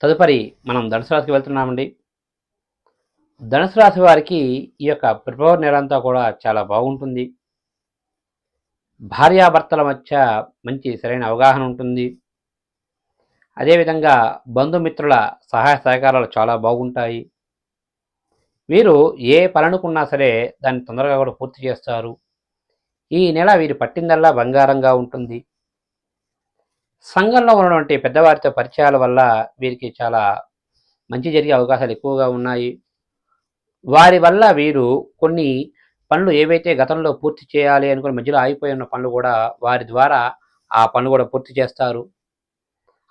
తదుపరి మనం ధనుసు రాశికి వెళ్తున్నామండి. ధనుసు రాశి వారికి ఈ యొక్క ఫిబ్రవరి నెలంతా కూడా చాలా బాగుంటుంది. భార్యాభర్తల మధ్య మంచి సరైన అవగాహన ఉంటుంది. అదేవిధంగా బంధుమిత్రుల సహాయ సహకారాలు చాలా బాగుంటాయి. వీరు ఏ పననుకున్నా సరే దాన్ని తొందరగా కూడా పూర్తి చేస్తారు. ఈ నెల వీరు పట్టిందల్లా బంగారంగా ఉంటుంది. సంఘంలో ఉన్నటువంటి పెద్దవారితో పరిచయాల వల్ల వీరికి చాలా మంచి జరిగే అవకాశాలు ఎక్కువగా ఉన్నాయి. వారి వల్ల వీరు కొన్ని పనులు ఏవైతే గతంలో పూర్తి చేయాలి అనుకుని మధ్యలో ఆగిపోయి ఉన్న పనులు కూడా వారి ద్వారా ఆ పనులు కూడా పూర్తి చేస్తారు.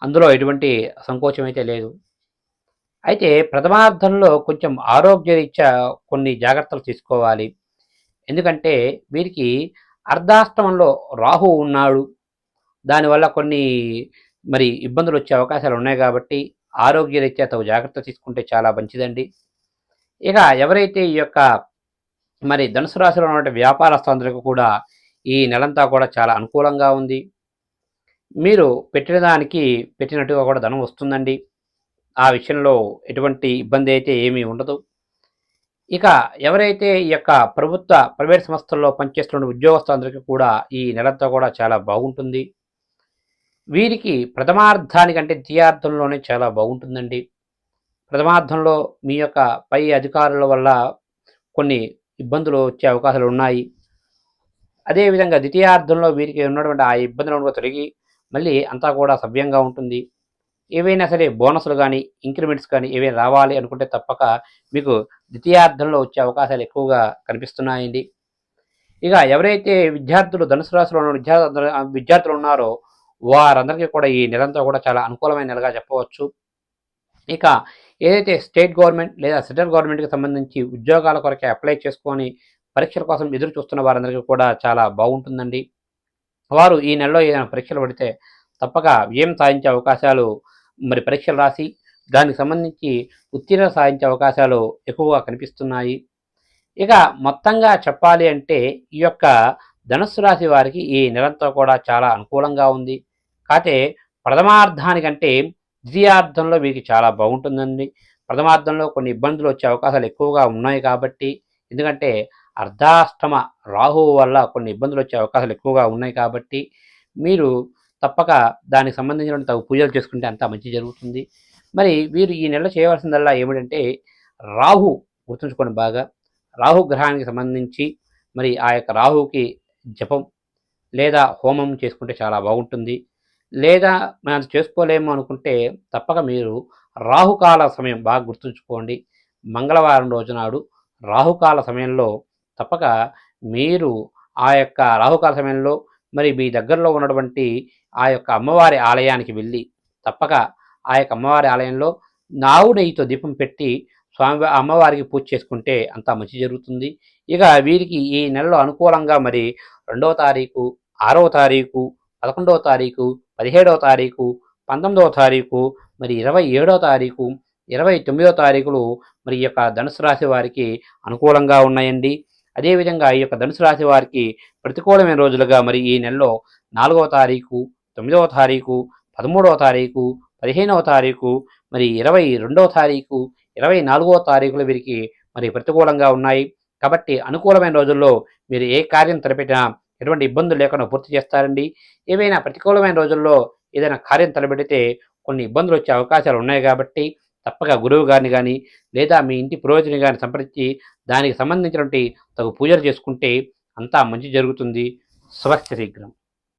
అందులో ఎటువంటి సంకోచం అయితే లేదు. అయితే ప్రథమార్థంలో కొంచెం ఆరోగ్యరీత్యా కొన్ని జాగ్రత్తలు తీసుకోవాలి. ఎందుకంటే వీరికి అర్ధాష్టమంలో రాహు ఉన్నాడు. దానివల్ల కొన్ని ఇబ్బందులు వచ్చే అవకాశాలు ఉన్నాయి కాబట్టి ఆరోగ్యరీత్యా తగు జాగ్రత్త తీసుకుంటే చాలా మంచిదండి. ఇక ఎవరైతే ఈ యొక్క ధనుసు రాశిలో ఉన్నటువంటి వ్యాపారస్తులందరికీ కూడా ఈ నెలంతా కూడా చాలా అనుకూలంగా ఉంది. మీరు పెట్టిన దానికి పెట్టినట్టుగా కూడా ధనం వస్తుందండి. ఆ విషయంలో ఎటువంటి ఇబ్బంది అయితే ఏమీ ఉండదు. ఇక ఎవరైతే ఈ యొక్క ప్రైవేట్ సంస్థల్లో పనిచేస్తున్న ఉద్యోగస్తులందరికీ కూడా ఈ నెలంతా కూడా చాలా బాగుంటుంది. వీరికి ప్రథమార్థానికంటే ద్వితీయార్థంలోనే చాలా బాగుంటుందండి. ప్రథమార్థంలో మీ యొక్క పై అధికారుల వల్ల కొన్ని ఇబ్బందులు వచ్చే అవకాశాలు ఉన్నాయి. అదేవిధంగా ద్వితీయార్థంలో వీరికి ఉన్నటువంటి ఆ ఇబ్బందులను తొలగి మళ్ళీ అంతా కూడా సవ్యంగా ఉంటుంది. ఏవైనా సరే బోనస్లు కానీ ఇంక్రిమెంట్స్ కానీ ఏవైనా రావాలి అనుకుంటే తప్పక మీకు ద్వితీయార్థంలో వచ్చే అవకాశాలు ఎక్కువగా కనిపిస్తున్నాయండి. ఇక ఎవరైతే విద్యార్థులు ధనుసు రాశిలో ఉన్న విద్యార్థులు ఉన్నారో వారందరికీ కూడా ఈ నెలంతా కూడా చాలా అనుకూలమైన నెలగా చెప్పవచ్చు. ఇక ఏదైతే స్టేట్ గవర్నమెంట్ లేదా సెంట్రల్ గవర్నమెంట్కి సంబంధించి ఉద్యోగాల కొరకే అప్లై చేసుకొని పరీక్షల కోసం ఎదురు చూస్తున్న వారందరికీ కూడా చాలా బాగుంటుందండి. వారు ఈ నెలలో ఏదైనా పరీక్షలు పడితే తప్పక విజయం సాధించే అవకాశాలు పరీక్షలు రాసి దానికి సంబంధించి ఉత్తీర్ణత సాధించే అవకాశాలు ఎక్కువగా కనిపిస్తున్నాయి. ఇక మొత్తంగా చెప్పాలి అంటే ఈ యొక్క ధనుస్సు రాశి వారికి ఈ నెలంతా కూడా చాలా అనుకూలంగా ఉంది. కాకపోతే ప్రథమార్థానికంటే ద్వితీయార్థంలో వీరికి చాలా బాగుంటుందండి. ప్రథమార్థంలో కొన్ని ఇబ్బందులు వచ్చే అవకాశాలు ఎక్కువగా ఉన్నాయి కాబట్టి, ఎందుకంటే అర్ధాష్టమ రాహువు వల్ల కొన్ని ఇబ్బందులు వచ్చే అవకాశాలు ఎక్కువగా ఉన్నాయి కాబట్టి మీరు తప్పక దానికి సంబంధించిన తగు పూజలు చేసుకుంటే అంతా మంచి జరుగుతుంది. వీరు ఈ నెల చేయవలసిందల్లా ఏమిటంటే రాహు గుర్తుంచుకోండి బాగా. రాహు గ్రహానికి సంబంధించి ఆ యొక్క రాహుకి జపం లేదా హోమం చేసుకుంటే చాలా బాగుంటుంది. లేదా మనం చేసుకోలేము అనుకుంటే తప్పక మీరు రాహుకాల సమయం బాగా గుర్తుంచుకోండి. మంగళవారం రోజు నాడు రాహుకాల సమయంలో తప్పక మీరు ఆ యొక్క రాహుకాల సమయంలో మీ దగ్గరలో ఉన్నటువంటి ఆ యొక్క అమ్మవారి ఆలయానికి వెళ్ళి తప్పక ఆ యొక్క అమ్మవారి ఆలయంలో నావు నెయ్యితో దీపం పెట్టి అమ్మవారికి పూజ చేసుకుంటే అంతా మంచి జరుగుతుంది. ఇక వీరికి ఈ నెలలో అనుకూలంగా 2వ తారీఖు, 6వ తారీఖు, 11వ తారీఖు, 17వ తారీఖు, 19వ తారీఖు, 27వ తారీఖు, 29వ తారీఖులు ఈ యొక్క ధనుసు రాశి వారికి అనుకూలంగా ఉన్నాయండి. అదేవిధంగా ఈ యొక్క ధనుసు రాశి వారికి ప్రతికూలమైన రోజులుగా ఈ నెలలో 4వ తారీఖు, 9వ తారీఖు, 13వ తారీఖు, 15వ తారీఖు, 22వ తారీఖు, 24వ తారీఖులు వీరికి ప్రతికూలంగా ఉన్నాయి. కాబట్టి అనుకూలమైన రోజుల్లో మీరు ఏ కార్యం తలపెట్టినా ఎటువంటి ఇబ్బందులు లేకుండా పూర్తి చేస్తారండి. ఏవైనా ప్రతికూలమైన రోజుల్లో ఏదైనా కార్యం తలపెడితే కొన్ని ఇబ్బందులు వచ్చే అవకాశాలు ఉన్నాయి కాబట్టి తప్పక గురువు గారిని కానీ లేదా మీ ఇంటి పురోహితుని కానీ సంప్రదించి దానికి సంబంధించినటువంటి తగు పూజలు చేసుకుంటే అంతా మంచి జరుగుతుంది. శుభస్య శీఘ్రం.